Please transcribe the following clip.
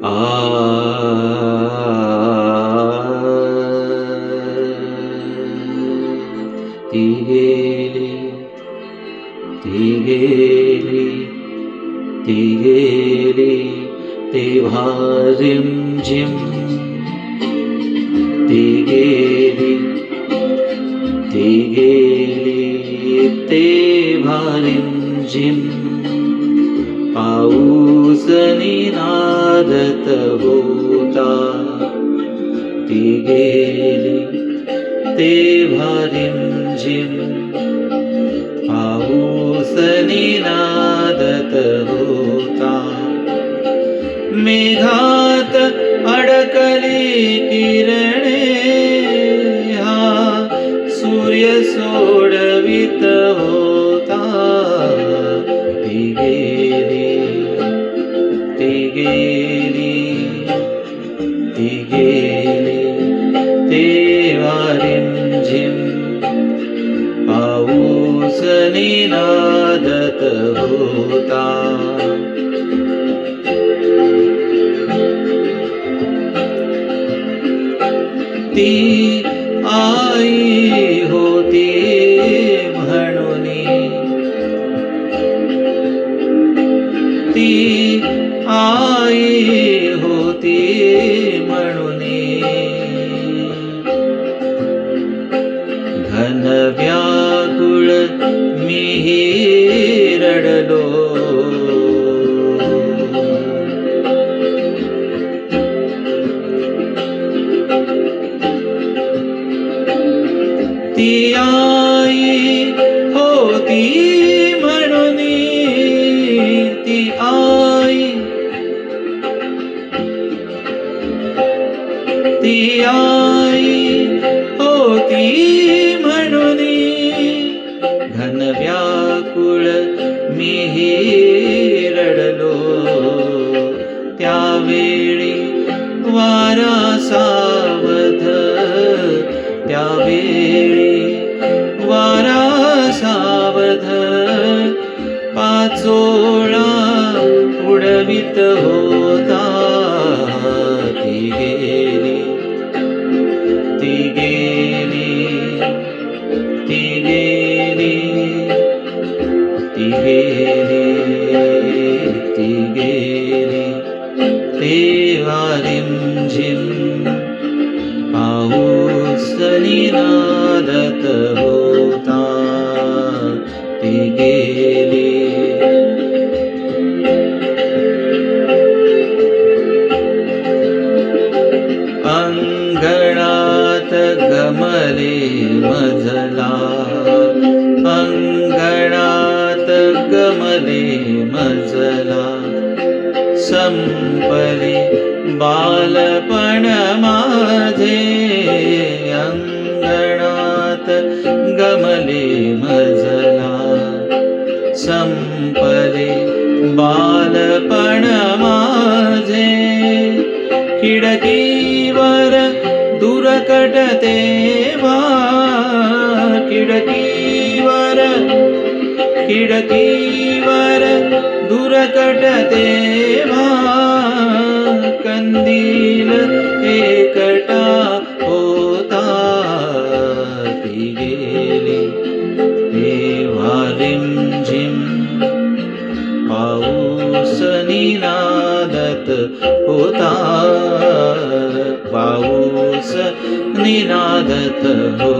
आ ती गेली, ती गेली, ती गेली तेव्हा रिमझिम, ती गेली, ती गेली तेव्हा रिमझिम. पाऊस निनादत होता, ती गेली तेव्हा रिमझिम. पाऊस निनादत होता, मेघात अडकली किरणे, हा सूर्य सोडवित होता. ती गेली, ती गेली, ती गेली तेव्हा रिमझिम. पाऊस निनादत होता. ती आई होती म्हणून, ती आई होती म्हणून, घन व्याकुळ मीही रडलो. ती आई होती म्हणून, ती आई, ती आई होती म्हणून, घन व्याकुळ मीही रडलो. त्यावेळी वारा सावध, त्यावेळी वारा सावध, पाचोळा उडवित होता. ती गेली, ती गेली, ती गेली, ती गेली, ती गेली तेव्हा रिमझिम. पाऊस निनादत होता, ती गेली. अंगणात गमले मजला, अंगणात गमले मजला. संपले बालपण माझे, अंगणात गमले मजला. संपले बालपण माझे, खिडकीवर दुरकट तेव्हा, खिडकीवर, खिडकीवर दुरकट तेव्हा. कंदील एकटा होता, ती गेली तेव्हा रिमझिम. पाऊस निनादत होता, पाऊस निनादत होता.